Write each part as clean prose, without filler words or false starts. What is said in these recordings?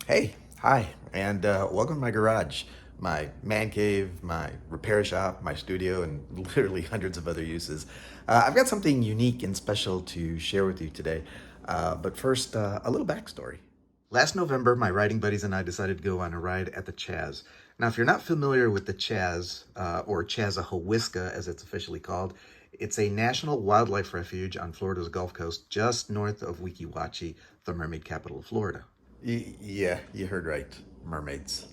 Hey, hi, and welcome to my garage, my man cave, my repair shop, my studio, and literally hundreds of other uses. I've got something unique and special to share with you today. But first, a little backstory. Last November, my riding buddies and I decided to go on a ride at the Chaz. Now, if you're not familiar with the Chaz, or Chazahowiska as it's officially called, it's a national wildlife refuge on Florida's Gulf Coast, just north of Weeki Wachee, the mermaid capital of Florida. Yeah, you heard right. Mermaids.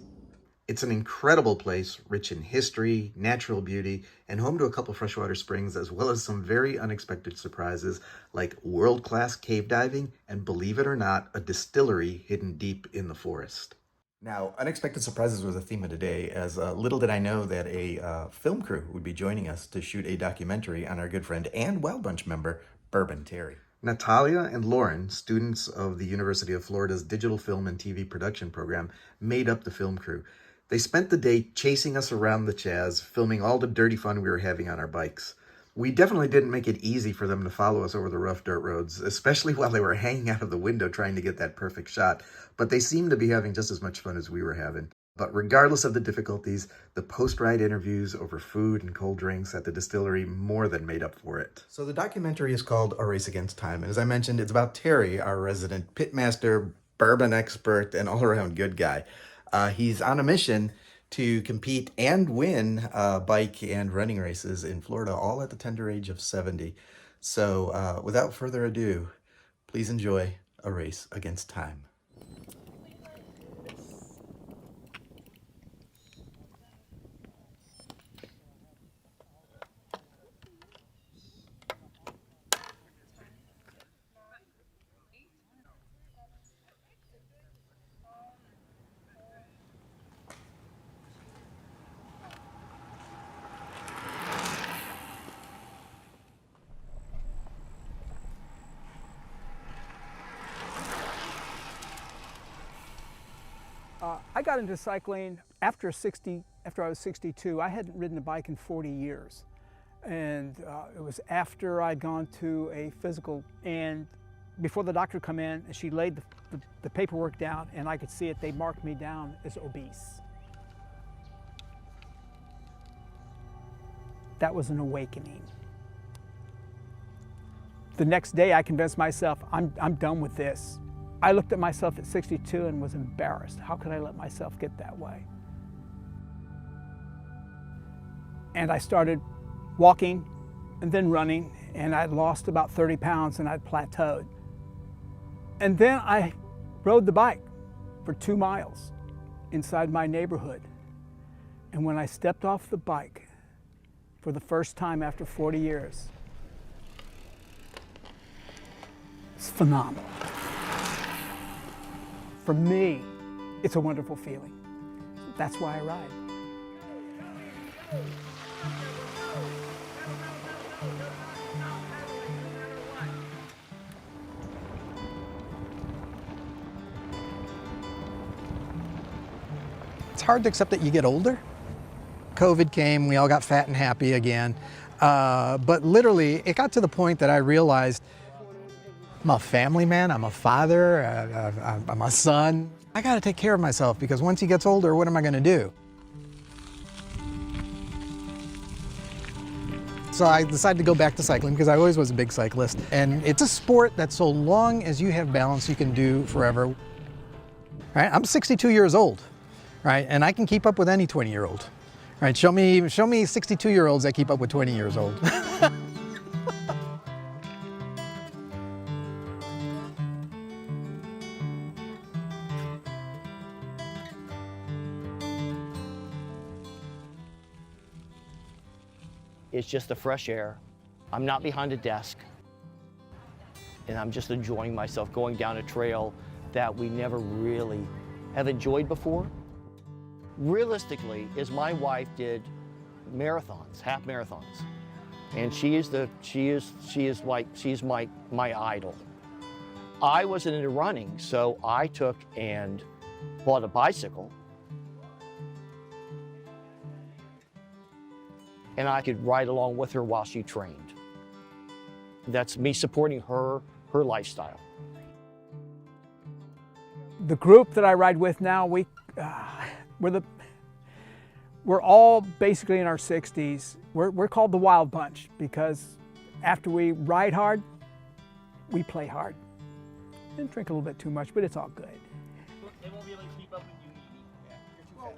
It's an incredible place, rich in history, natural beauty, and home to a couple freshwater springs, as well as some very unexpected surprises like world-class cave diving and, believe it or not, a distillery hidden deep in the forest. Now, unexpected surprises was the theme of today, as little did I know that a film crew would be joining us to shoot a documentary on our good friend and Wild Bunch member, Bourbon Terry. Natalia and Lauren, students of the University of Florida's Digital Film and TV Production program, made up the film crew. They spent the day chasing us around the Chaz, filming all the dirty fun we were having on our bikes. We definitely didn't make it easy for them to follow us over the rough dirt roads, especially while they were hanging out of the window trying to get that perfect shot, but they seemed to be having just as much fun as we were having. But regardless of the difficulties, the post-ride interviews over food and cold drinks at the distillery more than made up for it. So the documentary is called A Race Against Time, and as I mentioned, it's about Terry, our resident pitmaster, bourbon expert, and all-around good guy. He's on a mission to compete and win bike and running races in Florida, all at the tender age of 70. So without further ado, please enjoy A Race Against Time. I got into cycling after I was 62. I hadn't ridden a bike in 40 years. And it was after I'd gone to a physical, and before the doctor come in, and she laid the paperwork down, and I could see it, they marked me down as obese. That was an awakening. The next day I convinced myself, I'm done with this. I looked at myself at 62 and was embarrassed. How could I let myself get that way? And I started walking and then running, and I'd lost about 30 pounds and I'd plateaued. And then I rode the bike for 2 miles inside my neighborhood. And when I stepped off the bike for the first time after 40 years, it's phenomenal. For me, it's a wonderful feeling. That's why I ride. It's hard to accept that you get older. COVID came, we all got fat and happy again. But literally, it got to the point that I realized I'm a family man, I'm a father, I'm a son. I gotta take care of myself because once he gets older, what am I gonna do? So I decided to go back to cycling because I always was a big cyclist. And it's a sport that so long as you have balance, you can do forever. Right? I'm 62 years old, right? And I can keep up with any 20-year-old. Right? Show me 62-year-olds that keep up with 20 years old. It's just the fresh air. I'm not behind a desk. And I'm just enjoying myself going down a trail that we never really have enjoyed before. Realistically, is my wife did marathons, half marathons. And she's my idol. I wasn't into running, so I took and bought a bicycle. And I could ride along with her while she trained. That's me supporting her lifestyle. The group that I ride with now, we're all basically in our 60s. We're called the Wild Bunch because after we ride hard, we play hard. And drink a little bit too much, but it's all good. They won't be able to keep up with you, Edie.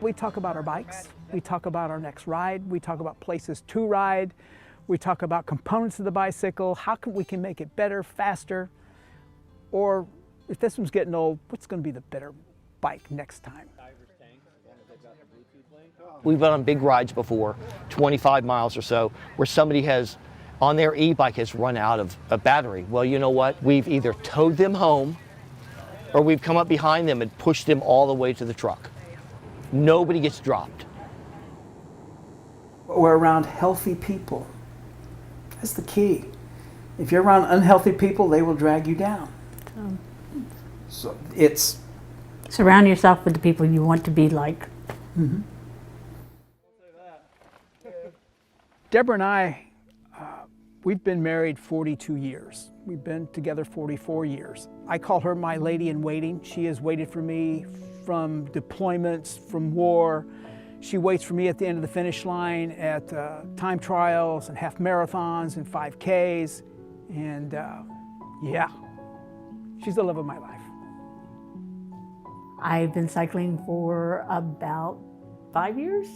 We talk about our bikes. We talk about our next ride. We talk about places to ride. We talk about components of the bicycle, how we can make it better, faster, or if this one's getting old, what's going to be the better bike next time? We've been on big rides before, 25 miles or so, where somebody has, on their e-bike, has run out of a battery. Well, you know what? We've either towed them home or we've come up behind them and pushed them all the way to the truck. Nobody gets dropped. We're around healthy people. That's the key. If you're around unhealthy people, they will drag you down. So it's... Surround yourself with the people you want to be like. Mm-hmm. Deborah and I, we've been married 42 years. We've been together 44 years. I call her my lady in waiting. She has waited for me from deployments, from war. She waits for me at the end of the finish line at time trials and half marathons and 5Ks. And yeah, she's the love of my life. I've been cycling for about 5 years.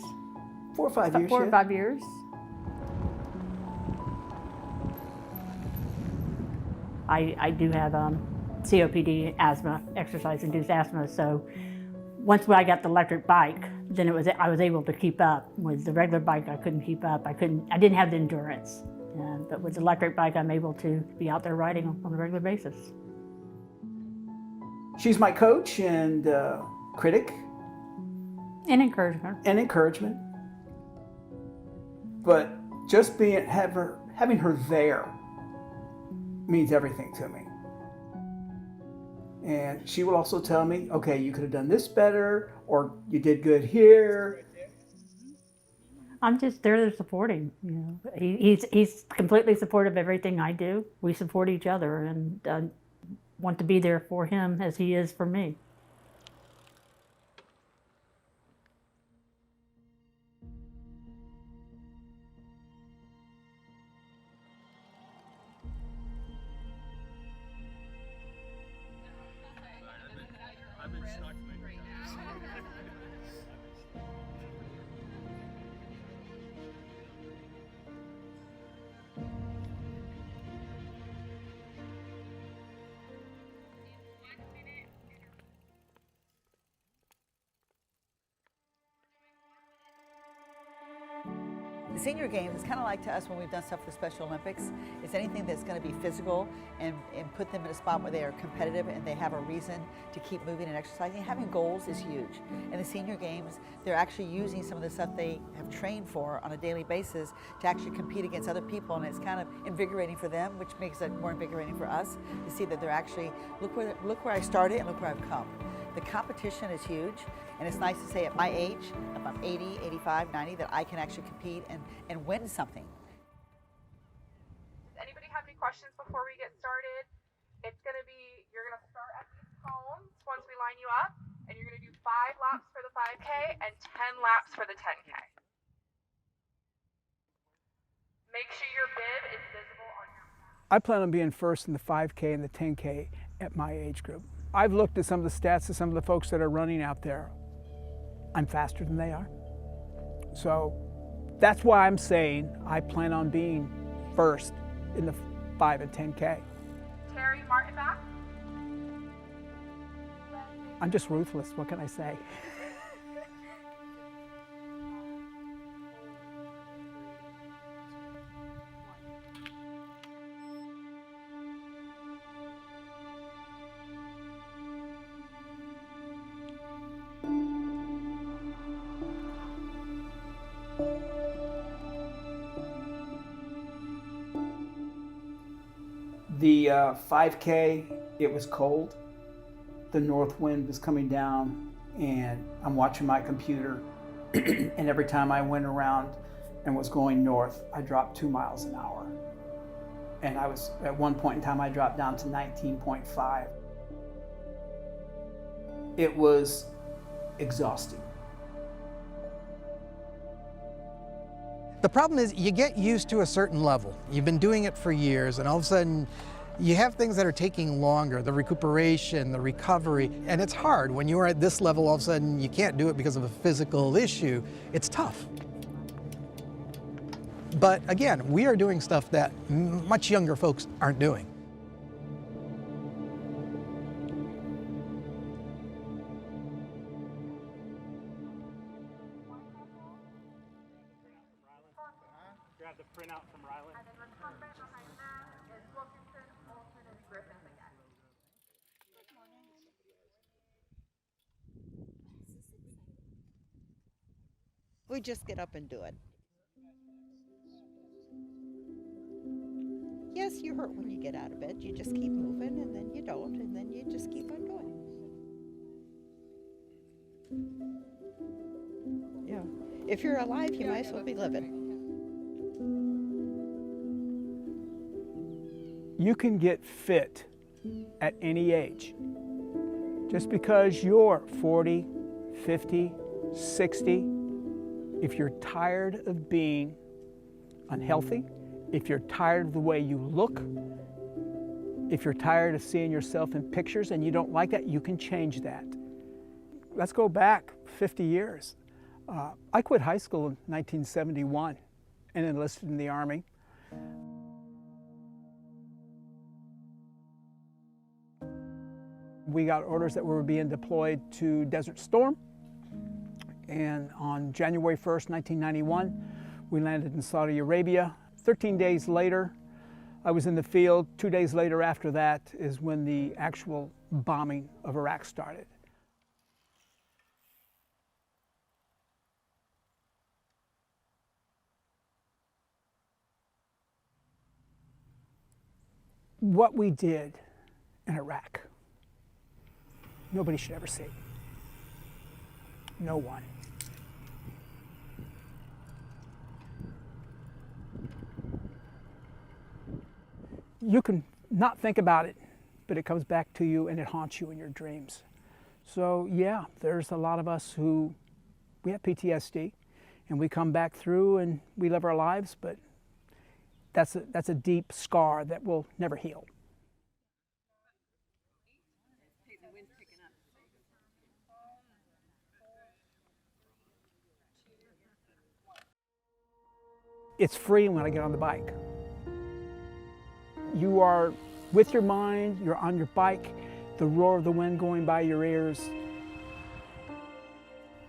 4 or 5 years. 4 or yeah. 5 years. I do have COPD, asthma, exercise-induced asthma. So once I got the electric bike, then I was able to keep up. With the regular bike, I couldn't keep up. I didn't have the endurance. But with the electric bike, I'm able to be out there riding on a regular basis. She's my coach and critic. And encouragement. And encouragement. But just having her there means everything to me. And she will also tell me, okay, you could have done this better, or you did good here. I'm just there to support him. You know, he's completely supportive of everything I do. We support each other, and want to be there for him as he is for me. The Senior Games is kind of like to us when we've done stuff for the Special Olympics. It's anything that's going to be physical and put them in a spot where they are competitive and they have a reason to keep moving and exercising. Having goals is huge. In the Senior Games, they're actually using some of the stuff they have trained for on a daily basis to actually compete against other people, and it's kind of invigorating for them, which makes it more invigorating for us to see that they're actually, look where I started and look where I've come. The competition is huge, and it's nice to say at my age, if I'm 80, 85, 90, that I can actually compete and win something. Does anybody have any questions before we get started? It's going to be, you're going to start at these cones once we line you up, and you're going to do 5 laps for the 5K and 10 laps for the 10K. Make sure your bib is visible on your map. I plan on being first in the 5K and the 10K at my age group. I've looked at some of the stats of some of the folks that are running out there. I'm faster than they are. So that's why I'm saying I plan on being first in the 5 and 10K. Terry Martin back. I'm just ruthless, what can I say? The 5K, it was cold. The north wind was coming down, and I'm watching my computer, and every time I went around and was going north, I dropped 2 miles an hour. And I was, at one point in time, I dropped down to 19.5. It was exhausting. The problem is you get used to a certain level. You've been doing it for years, and all of a sudden you have things that are taking longer, the recuperation, the recovery, and it's hard. When you're at this level, all of a sudden you can't do it because of a physical issue. It's tough. But again, we are doing stuff that much younger folks aren't doing. Grab the printout from Riley. And then recumbent behind that is Wilkinson, Olson, and Griffith again. We just get up and do it. Yes, you hurt when you get out of bed. You just keep moving, and then you don't, and then you just keep on going. Yeah. If you're alive, you might as well be living. You can get fit at any age. Just because you're 40, 50, 60, if you're tired of being unhealthy, if you're tired of the way you look, if you're tired of seeing yourself in pictures and you don't like that, you can change that. Let's go back 50 years. I quit high school in 1971 and enlisted in the Army. We got orders that we were being deployed to Desert Storm, and on January 1st, 1991, we landed in Saudi Arabia. 13 days later, I was in the field. 2 days later after that is when the actual bombing of Iraq started. What we did in Iraq, nobody should ever see. No one. You can not think about it, but it comes back to you and it haunts you in your dreams. So yeah, there's a lot of us who, we have PTSD and we come back through and we live our lives, but that's a deep scar that will never heal. It's free when I get on the bike. You are with your mind, you're on your bike, the roar of the wind going by your ears.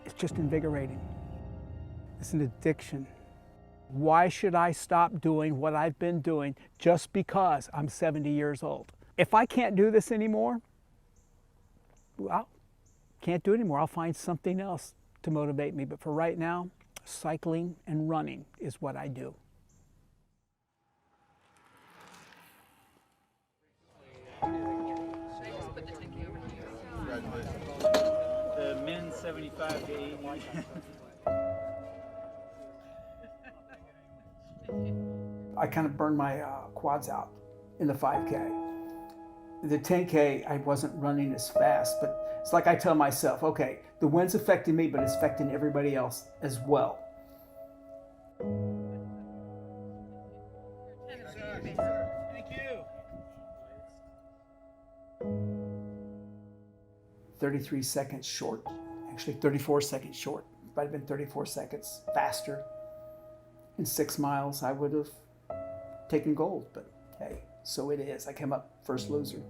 It's just invigorating. It's an addiction. Why should I stop doing what I've been doing just because I'm 70 years old? If I can't do this anymore, well, can't do it anymore. I'll find something else to motivate me. But for right now, cycling and running is what I do. The men's 75 to 80. I kind of burned my quads out in the 5K. The 10K, I wasn't running as fast, but it's like I tell myself, okay, the wind's affecting me, but it's affecting everybody else as well. Thank you. 33 seconds short, actually 34 seconds short. If I'd been 34 seconds faster in 6 miles, I would have taken gold, but hey, so it is. I came up first loser.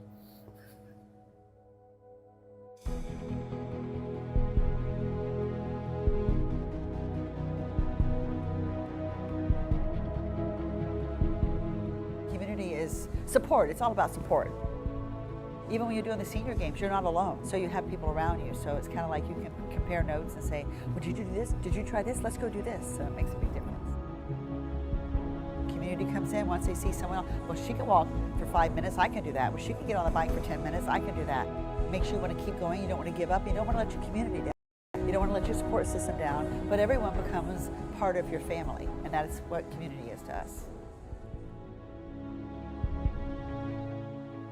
Community is support. It's all about support. Even when you're doing the senior games, you're not alone. So you have people around you. So it's kind of like you can compare notes and say, well, did you do this? Did you try this? Let's go do this. So it makes a big difference. Community comes in once they see someone else. Well, she can walk for 5 minutes. I can do that. Well, she can get on the bike for 10 minutes. I can do that. Makes you want to keep going. You don't want to give up. You don't want to let your community down. You don't want to let your support system down. But everyone becomes part of your family. And that is what community is to us.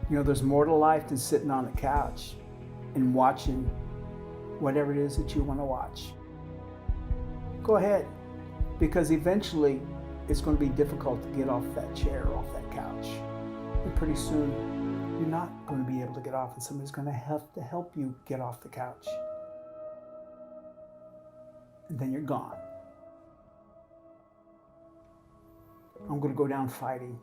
You know, there's more to life than sitting on the couch and watching whatever it is that you want to watch. Go ahead, because eventually it's going to be difficult to get off that chair, off that couch. And pretty soon you're not going to be able to get off, and somebody's going to have to help you get off the couch. And then you're gone. I'm going to go down fighting.